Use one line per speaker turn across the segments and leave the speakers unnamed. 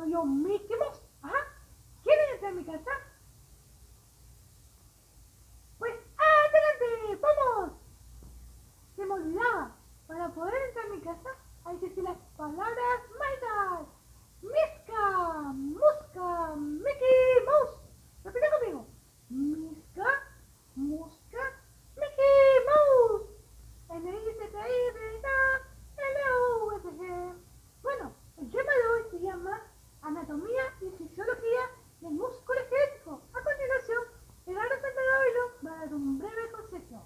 Soy yo, Mickey Mouse. Ajá. ¿Quieren entrar a mi casa? Pues adelante, vamos. Se me olvidaba. Para poder entrar a mi casa hay que decir las palabras mágicas. Misca, Musca, Mickey Mouse. Repita conmigo. Misca, Musca, Mickey Mouse. M-I-S-T-I-D-A-L-O-U-S-G. Bueno, el tema de hoy se llama Anatomía y Fisiología del Músculo Esquelético. A continuación, el representante de hoy va a dar un breve concepto.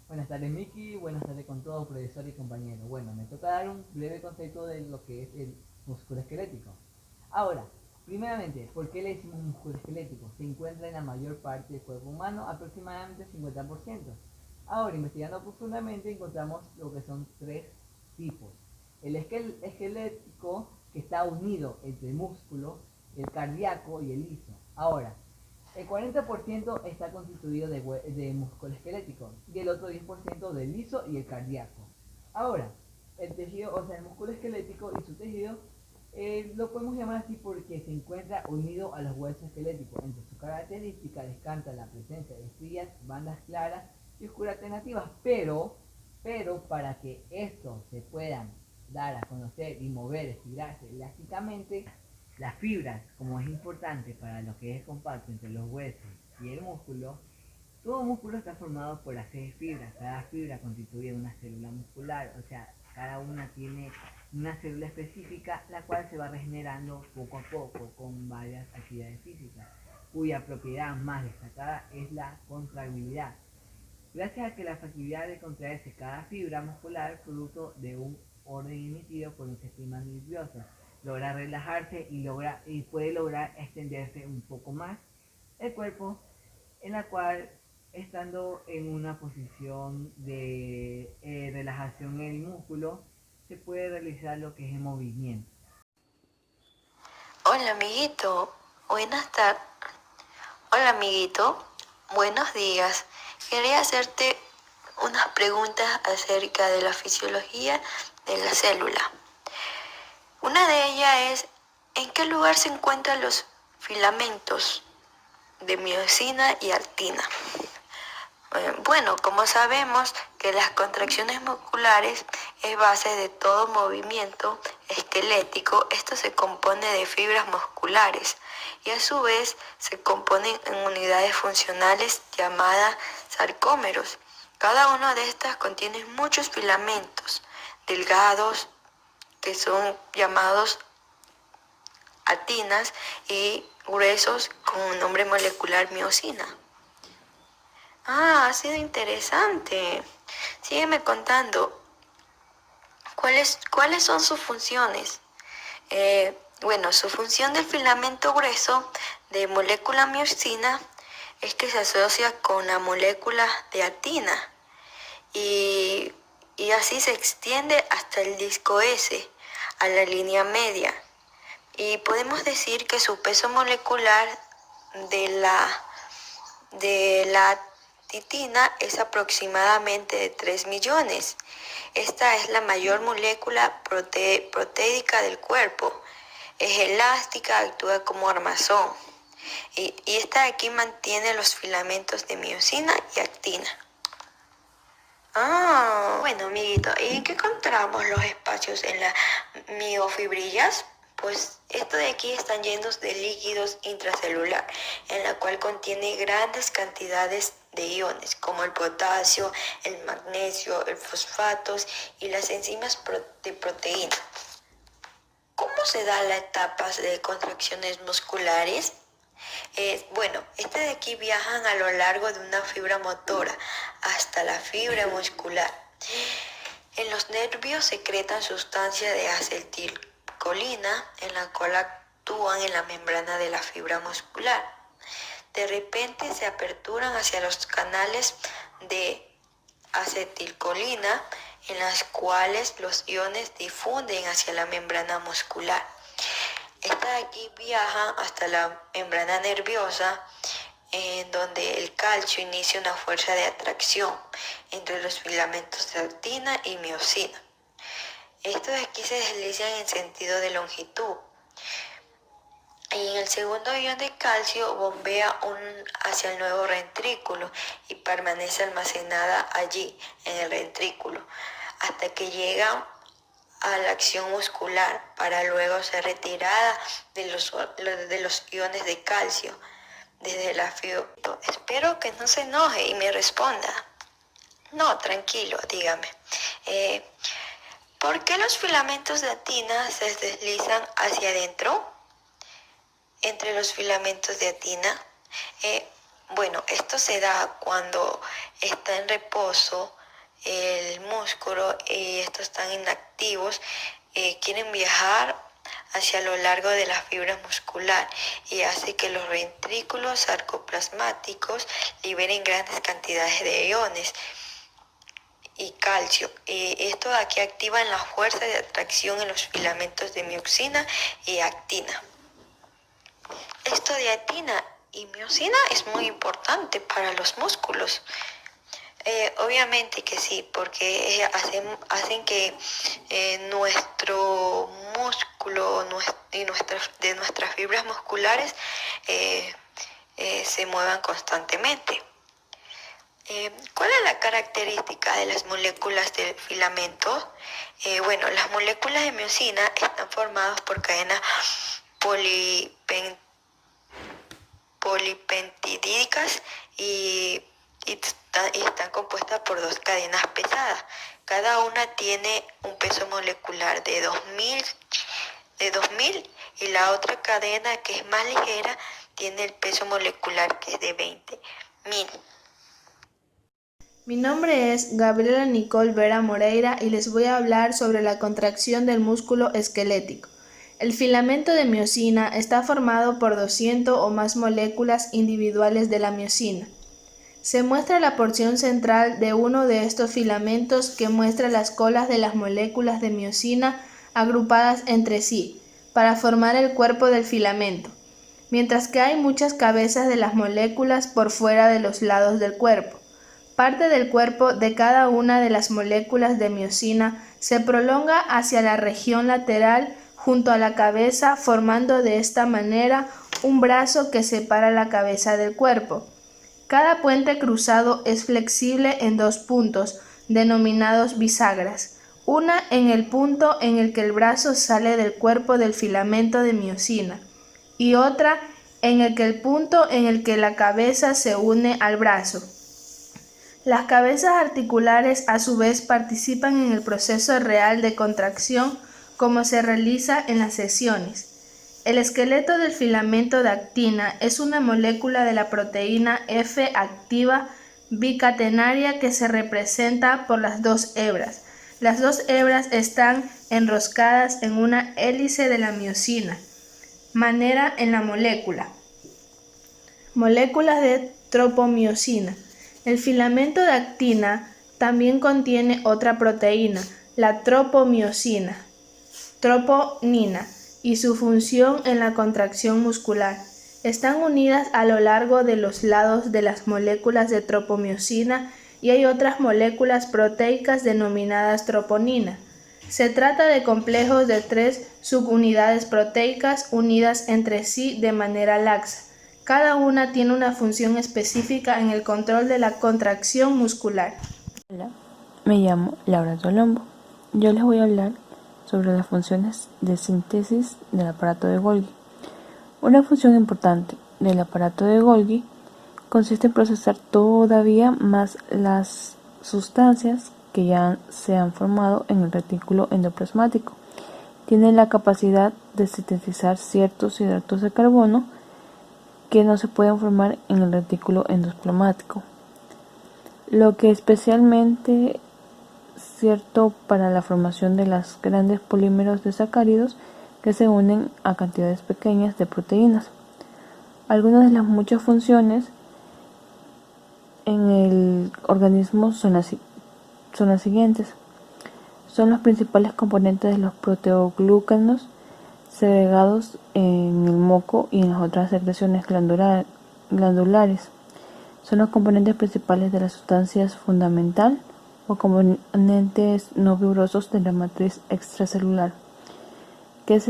Buenas tardes, Miki. Buenas tardes con todos, profesor y compañeros. Bueno, me toca dar un breve concepto de lo que es el músculo esquelético. Ahora, primeramente, ¿por qué le decimos músculo esquelético? Se encuentra en la mayor parte del cuerpo humano, aproximadamente 50%. Ahora, investigando profundamente, encontramos lo que son tres tipos. El esquelético, que está unido entre el músculo, el cardíaco y el liso. Ahora, el 40% está constituido de músculo esquelético y el otro 10% del liso y el cardíaco. Ahora, el tejido, o sea, el músculo esquelético y su tejido, lo podemos llamar así porque se encuentra unido a los huesos esqueléticos. Entre sus características descansa la presencia de estrías, bandas claras y oscuras alternativas, pero para que estos se puedan dar a conocer y mover, estirarse elásticamente, las fibras, como es importante para lo que es compacto entre los huesos y el músculo, todo músculo está formado por las 6 fibras. Cada fibra constituye una célula muscular, o sea, cada una tiene una célula específica, la cual se va regenerando poco a poco con varias actividades físicas, cuya propiedad más destacada es la contractilidad. Gracias a que la facilidad de contraerse cada fibra muscular, producto de un orden emitido por un sistema nervioso, logra relajarse y puede lograr extenderse un poco más el cuerpo, en la cual, estando en una posición de relajación en el músculo, se puede realizar lo que es el movimiento.
Hola amiguito, buenas tardes. Hola amiguito, buenos días. Quería hacerte unas preguntas acerca de la fisiología de la célula. Una de ellas es, ¿en qué lugar se encuentran los filamentos de miosina y actina? Bueno, como sabemos que las contracciones musculares es base de todo movimiento esquelético, esto se compone de fibras musculares y a su vez se componen en unidades funcionales llamadas sarcómeros. Cada una de estas contiene muchos filamentos delgados que son llamados actinas y gruesos con un nombre molecular miosina. Ha sido interesante. Sígueme contando. ¿Cuáles son sus funciones? Bueno, su función del filamento grueso de molécula miosina es que se asocia con la molécula de actina y así se extiende hasta el disco S, a la línea media. Y podemos decir que su peso molecular de la titina es aproximadamente de 3 millones. Esta es la mayor molécula proteídica del cuerpo. Es elástica, actúa como armazón. Y esta de aquí mantiene los filamentos de miosina y actina. Bueno, amiguito, ¿y en qué encontramos los espacios en las miofibrillas? Pues esto de aquí están llenos de líquidos intracelular, en la cual contiene grandes cantidades de iones, como el potasio, el magnesio, el fosfatos y las enzimas de proteína. ¿Cómo se dan las etapas de contracciones musculares? Bueno, de aquí viajan a lo largo de una fibra motora hasta la fibra muscular. En los nervios secretan sustancia de acetilcolina, en la cual actúan en la membrana de la fibra muscular. De repente se aperturan hacia los canales de acetilcolina, en las cuales los iones difunden hacia la membrana muscular. Esta de aquí viaja hasta la membrana nerviosa, en donde el calcio inicia una fuerza de atracción entre los filamentos de actina y miosina. Estos de aquí se deslizan en sentido de longitud. Y en el segundo ion de calcio bombea hacia el nuevo ventrículo y permanece almacenada allí, en el ventrículo, hasta que llega a la acción muscular para luego ser retirada de los iones de calcio desde la fibra. Espero que no se enoje y me responda. No, tranquilo, dígame. ¿Por qué los filamentos de actina se deslizan hacia adentro? Entre los filamentos de actina. Bueno, esto se da cuando está en reposo el músculo y estos están inactivos, quieren viajar hacia lo largo de la fibra muscular y hace que los ventrículos sarcoplasmáticos liberen grandes cantidades de iones y calcio. Esto de aquí activa la fuerza de atracción en los filamentos de mioxina y actina. Esto de actina y miosina es muy importante para los músculos. Obviamente que sí, porque hacen que nuestro músculo y de nuestras fibras musculares se muevan constantemente. ¿Cuál es la característica de las moléculas del filamento? Bueno, las moléculas de miosina están formadas por cadenas polipeptídicas y están compuestas por dos cadenas pesadas. Cada una tiene un peso molecular de 2000 y la otra cadena, que es más ligera, tiene el peso molecular que es de 20.000.
Mi nombre es Gabriela Nicole Vera Moreira y les voy a hablar sobre la contracción del músculo esquelético. El filamento de miosina está formado por 200 o más moléculas individuales de la miosina. Se muestra la porción central de uno de estos filamentos que muestra las colas de las moléculas de miosina agrupadas entre sí para formar el cuerpo del filamento, mientras que hay muchas cabezas de las moléculas por fuera de los lados del cuerpo. Parte del cuerpo de cada una de las moléculas de miosina se prolonga hacia la región lateral junto a la cabeza, formando de esta manera un brazo que separa la cabeza del cuerpo. Cada puente cruzado es flexible en dos puntos, denominados bisagras, una en el punto en el que el brazo sale del cuerpo del filamento de miosina y otra en el punto en el que la cabeza se une al brazo. Las cabezas articulares a su vez participan en el proceso real de contracción como se realiza en las sesiones. El esqueleto del filamento de actina es una molécula de la proteína F activa bicatenaria que se representa por las dos hebras. Las dos hebras están enroscadas en una hélice de la miosina. Manera en la molécula. Moléculas de tropomiosina. El filamento de actina también contiene otra proteína, la troponina, y su función en la contracción muscular. Están unidas a lo largo de los lados de las moléculas de tropomiosina y hay otras moléculas proteicas denominadas troponina. Se trata de complejos de 3 subunidades proteicas unidas entre sí de manera laxa. Cada una tiene una función específica en el control de la contracción muscular.
Hola, me llamo Laura Tolombo. Yo les voy a hablar sobre las funciones de síntesis del aparato de Golgi. Una función importante del aparato de Golgi consiste en procesar todavía más las sustancias que ya se han formado en el retículo endoplasmático. Tiene la capacidad de sintetizar ciertos hidratos de carbono que no se pueden formar en el retículo endoplasmático, lo que es especialmente cierto para la formación de los grandes polímeros de sacáridos que se unen a cantidades pequeñas de proteínas. Algunas de las muchas funciones en el organismo son las siguientes. Son los principales componentes de los proteoglucanos segregados en el moco y en las otras secreciones glandulares. Son los componentes principales de las sustancias fundamental o componentes no fibrosos de la matriz extracelular, que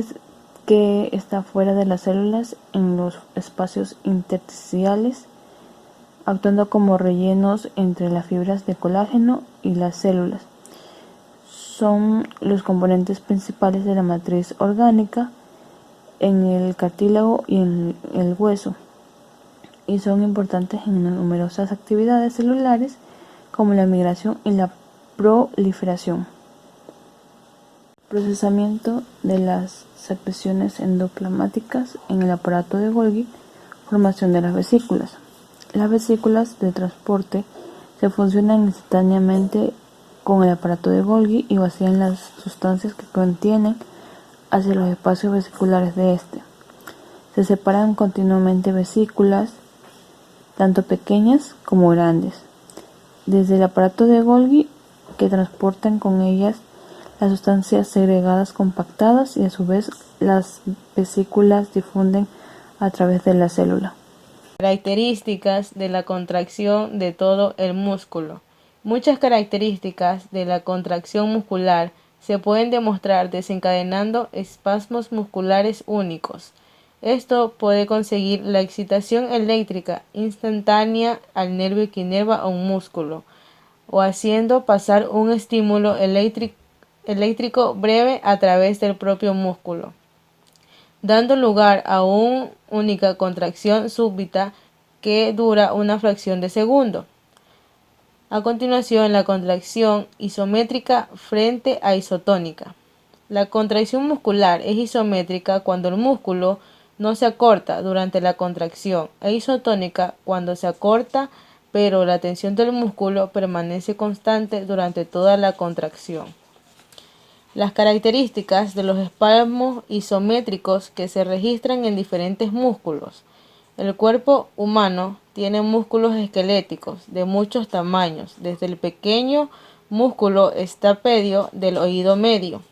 que está fuera de las células en los espacios intersticiales, actuando como rellenos entre las fibras de colágeno y las células. Son los componentes principales de la matriz orgánica en el cartílago y en el hueso, y son importantes en numerosas actividades celulares como la migración y la proliferación. Procesamiento de las secreciones endoplasmáticas en el aparato de Golgi. Formación de las vesículas. Las vesículas de transporte se funcionan instantáneamente con el aparato de Golgi y vacían las sustancias que contienen hacia los espacios vesiculares de este. Se separan continuamente vesículas, tanto pequeñas como grandes, desde el aparato de Golgi, que transportan con ellas las sustancias segregadas compactadas, y a su vez las vesículas difunden a través de la célula.
Características de la contracción de todo el músculo. Muchas características de la contracción muscular se pueden demostrar desencadenando espasmos musculares únicos. Esto puede conseguir la excitación eléctrica instantánea al nervio que inerva a un músculo, o haciendo pasar un estímulo eléctrico breve a través del propio músculo, dando lugar a una única contracción súbita que dura una fracción de segundo. A continuación, la contracción isométrica frente a isotónica. La contracción muscular es isométrica cuando el músculo no se acorta durante la contracción, e isotónica cuando se acorta, pero la tensión del músculo permanece constante durante toda la contracción. Las características de los espasmos isométricos que se registran en diferentes músculos. El cuerpo humano tiene músculos esqueléticos de muchos tamaños, desde el pequeño músculo estapedio del oído medio.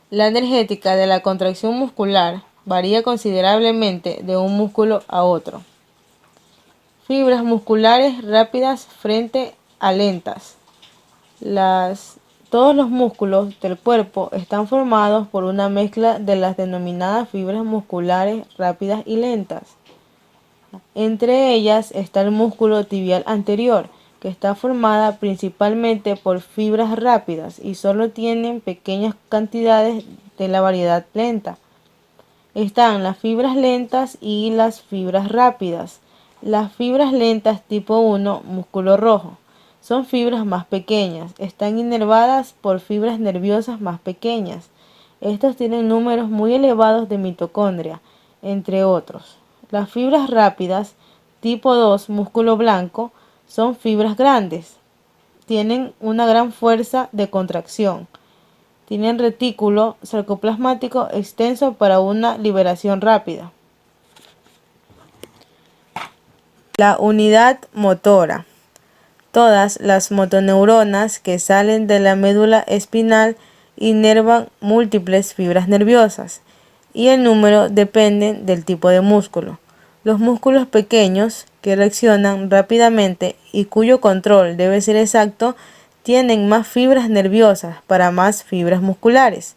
La energética de la contracción muscular varía considerablemente de un músculo a otro. Fibras musculares rápidas frente a lentas. Todos los músculos del cuerpo están formados por una mezcla de las denominadas fibras musculares rápidas y lentas. Entre ellas está el músculo tibial anterior, que está formada principalmente por fibras rápidas y solo tienen pequeñas cantidades de la variedad lenta. Están las fibras lentas y las fibras rápidas. Las fibras lentas tipo 1, músculo rojo, son fibras más pequeñas, están inervadas por fibras nerviosas más pequeñas. Estos tienen números muy elevados de mitocondria, entre otros. Las fibras rápidas, tipo 2, músculo blanco, son fibras grandes. Tienen una gran fuerza de contracción. Tienen retículo sarcoplasmático extenso para una liberación rápida. La unidad motora. Todas las motoneuronas que salen de la médula espinal inervan múltiples fibras nerviosas, y el número depende del tipo de músculo. Los músculos pequeños, que reaccionan rápidamente y cuyo control debe ser exacto, tienen más fibras nerviosas para más fibras musculares.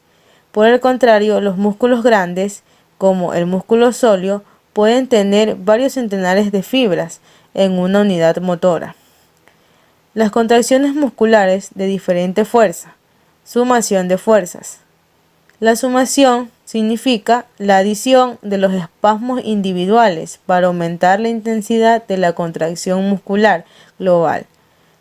Por el contrario, los músculos grandes, como el músculo sóleo, pueden tener varios centenares de fibras en una unidad motora. Las contracciones musculares de diferente fuerza. Sumación de fuerzas. La sumación significa la adición de los espasmos individuales para aumentar la intensidad de la contracción muscular global.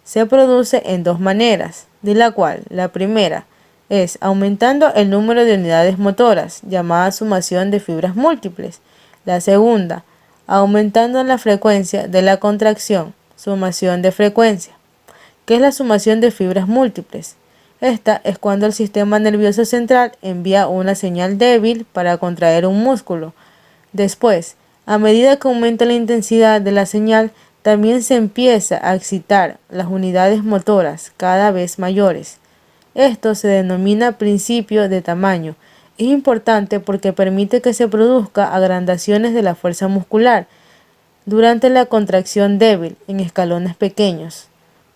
Se produce en dos maneras, de la cual la primera es aumentando el número de unidades motoras, llamada sumación de fibras múltiples. La segunda, aumentando la frecuencia de la contracción, sumación de frecuencia. ¿Qué es la sumación de fibras múltiples? Esta es cuando el sistema nervioso central envía una señal débil para contraer un músculo. Después, a medida que aumenta la intensidad de la señal, también se empieza a excitar las unidades motoras cada vez mayores. Esto se denomina principio de tamaño. Es importante porque permite que se produzca agrandaciones de la fuerza muscular durante la contracción débil en escalones pequeños.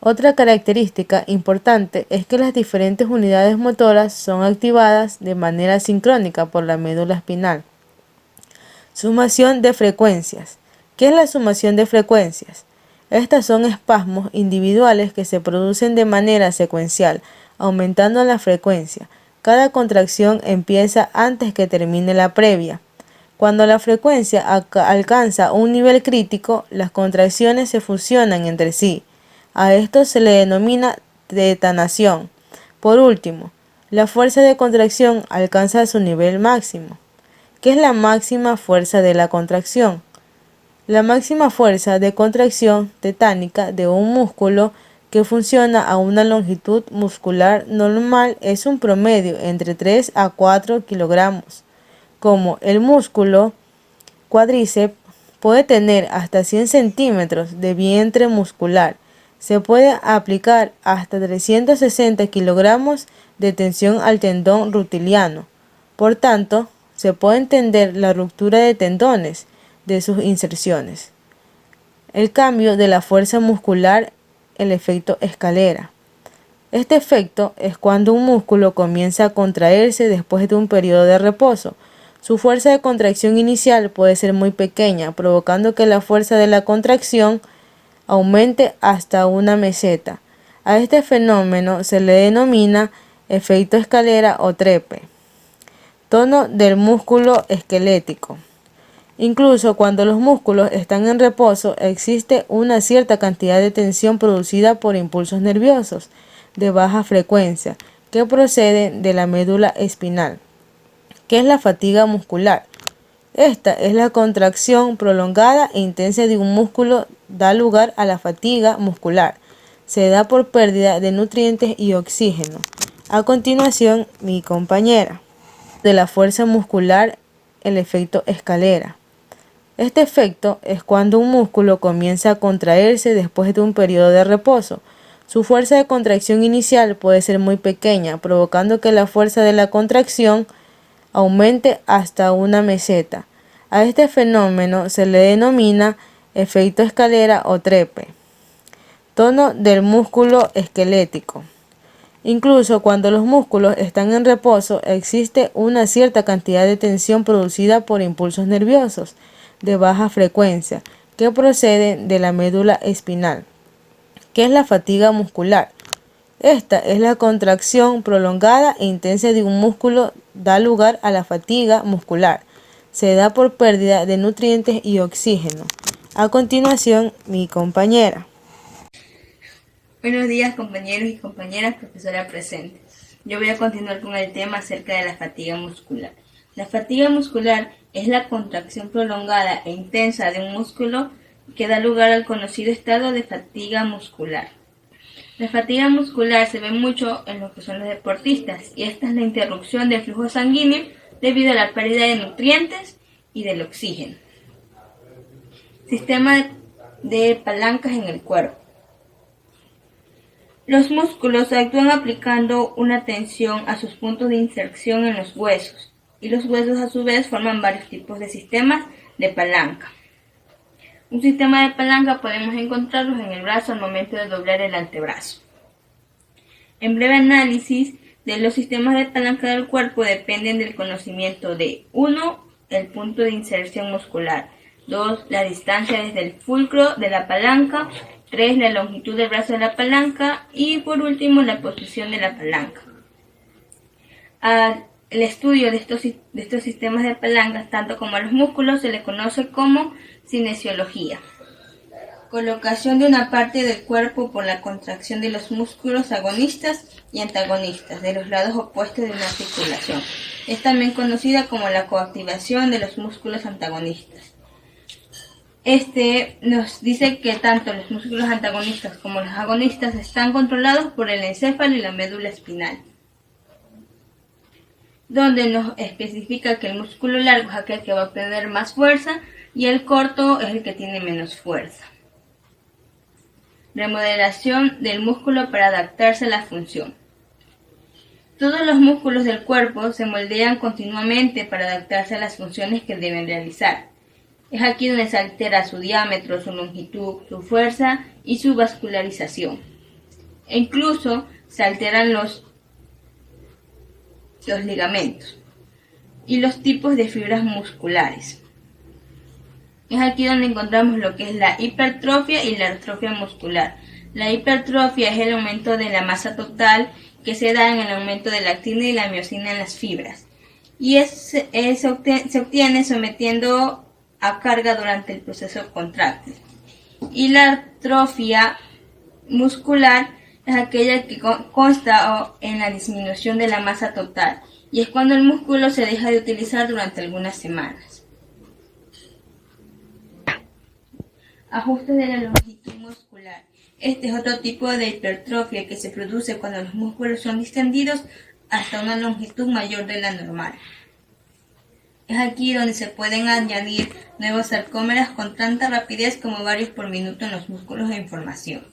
Otra característica importante es que las diferentes unidades motoras son activadas de manera sincrónica por la médula espinal. Sumación de frecuencias. ¿Qué es la sumación de frecuencias? Estas son espasmos individuales que se producen de manera secuencial, aumentando la frecuencia. Cada contracción empieza antes que termine la previa. Cuando la frecuencia alcanza un nivel crítico, las contracciones se fusionan entre sí. A esto se le denomina tetanación. Por último, la fuerza de contracción alcanza su nivel máximo. ¿Qué es la máxima fuerza de la contracción? La máxima fuerza de contracción tetánica de un músculo que funciona a una longitud muscular normal es un promedio entre 3 a 4 kilogramos. Como el músculo cuádriceps puede tener hasta 100 centímetros de vientre muscular, se puede aplicar hasta 360 kilogramos de tensión al tendón rutiliano. Por tanto, se puede entender la ruptura de tendones de sus inserciones. El cambio de la fuerza muscular, el efecto escalera. Este efecto es cuando un músculo comienza a contraerse después de un periodo de reposo. Su fuerza de contracción inicial puede ser muy pequeña, provocando que la fuerza de la contracción aumente hasta una meseta. A este fenómeno se le denomina efecto escalera o trepe. Tono del músculo esquelético. Incluso cuando los músculos están en reposo, existe una cierta cantidad de tensión producida por impulsos nerviosos de baja frecuencia que proceden de la médula espinal. ¿Qué es la fatiga muscular? Esta es la contracción prolongada e intensa de un músculo, da lugar a la fatiga muscular. Se da por pérdida de nutrientes y oxígeno. A continuación, mi compañera. De la fuerza muscular, el efecto escalera. Este efecto es cuando un músculo comienza a contraerse después de un periodo de reposo. Su fuerza de contracción inicial puede ser muy pequeña, provocando que la fuerza de la contracción aumente hasta una meseta. A este fenómeno se le denomina efecto escalera o trepe. Tono del músculo esquelético. Incluso cuando los músculos están en reposo, existe una cierta cantidad de tensión producida por impulsos nerviosos de baja frecuencia que proceden de la médula espinal. ¿Qué es la fatiga muscular? Esta es la contracción prolongada e intensa de un músculo, da lugar a la fatiga muscular. Se da por pérdida de nutrientes y oxígeno. A continuación, mi compañera.
Buenos días, compañeros y compañeras, profesora presente. Yo voy a continuar con el tema acerca de la fatiga muscular. La fatiga muscular es la contracción prolongada e intensa de un músculo que da lugar al conocido estado de fatiga muscular. La fatiga muscular se ve mucho en lo que son los deportistas y esta es la interrupción del flujo sanguíneo debido a la pérdida de nutrientes y del oxígeno. Sistema de palancas en el cuerpo. Los músculos actúan aplicando una tensión a sus puntos de inserción en los huesos y los huesos a su vez forman varios tipos de sistemas de palanca. Un sistema de palanca podemos encontrarlos en el brazo al momento de doblar el antebrazo. En breve análisis de los sistemas de palanca del cuerpo dependen del conocimiento de 1. El punto de inserción muscular, 2. La distancia desde el fulcro de la palanca, 3. La longitud del brazo de la palanca y por último la posición de la palanca. Al estudio de estos sistemas de palancas, tanto como a los músculos, se le conoce como cinesiología. Colocación de una parte del cuerpo por la contracción de los músculos agonistas y antagonistas de los lados opuestos de una articulación. Es también conocida como la coactivación de los músculos antagonistas. Este nos dice que tanto los músculos antagonistas como los agonistas están controlados por el encéfalo y la médula espinal, donde nos especifica que el músculo largo es aquel que va a obtener más fuerza y el corto es el que tiene menos fuerza. Remodelación del músculo para adaptarse a la función. Todos los músculos del cuerpo se moldean continuamente para adaptarse a las funciones que deben realizar. Es aquí donde se altera su diámetro, su longitud, su fuerza y su vascularización. e incluso se alteran los ligamentos y los tipos de fibras musculares. Es aquí donde encontramos lo que es la hipertrofia y la atrofia muscular. La hipertrofia es el aumento de la masa total que se da en el aumento de la actina y la miosina en las fibras, y se obtiene sometiendo a carga durante el proceso contráctil. Y la atrofia muscular es aquella que consta en la disminución de la masa total, y es cuando el músculo se deja de utilizar durante algunas semanas. Ajustes de la longitud muscular. Este es otro tipo de hipertrofia que se produce cuando los músculos son distendidos hasta una longitud mayor de la normal. Es aquí donde se pueden añadir nuevos sarcómeras con tanta rapidez como varios por minuto en los músculos en formación.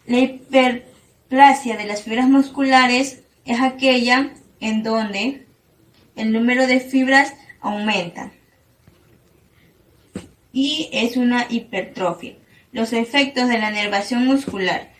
La hiperplasia de las fibras musculares es aquella en donde el número de fibras aumenta y es una hipertrofia. Los efectos de la inervación muscular.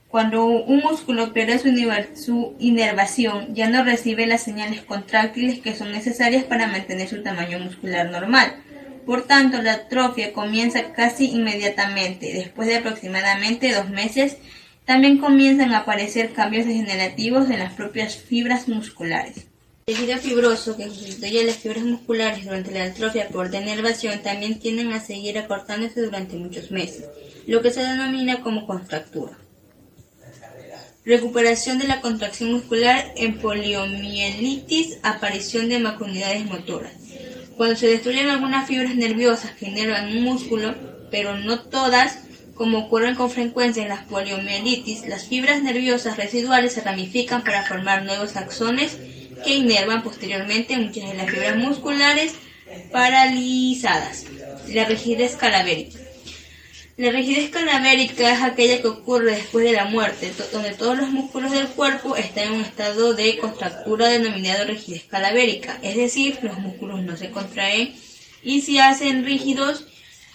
Cuando un músculo pierde su inervación, ya no recibe las señales contráctiles que son necesarias para mantener su tamaño muscular normal. Por tanto, la atrofia comienza casi inmediatamente. Después de aproximadamente 2 meses, también comienzan a aparecer cambios degenerativos en las propias fibras musculares. El tejido fibroso que sustituye las fibras musculares durante la atrofia por denervación también tienden a seguir acortándose durante muchos meses, lo que se denomina como contractura. Recuperación de la contracción muscular en poliomielitis, aparición de macrounidades motoras. Cuando se destruyen algunas fibras nerviosas que inervan un músculo, pero no todas, como ocurre con frecuencia en las poliomielitis, las fibras nerviosas residuales se ramifican para formar nuevos axones que inervan posteriormente muchas de las fibras musculares paralizadas. La rigidez cadavérica. La rigidez cadavérica es aquella que ocurre después de la muerte, donde todos los músculos del cuerpo están en un estado de contractura denominado rigidez cadavérica, es decir, los músculos no se contraen y se hacen rígidos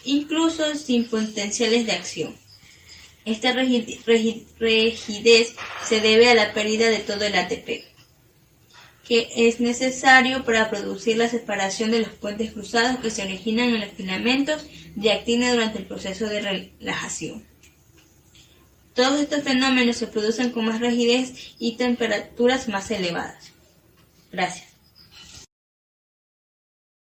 incluso sin potenciales de acción. Esta rigidez se debe a la pérdida de todo el ATP, que es necesario para producir la separación de los puentes cruzados que se originan en los filamentos de actina durante el proceso de relajación. Todos estos fenómenos se producen con más rigidez y temperaturas más elevadas. Gracias.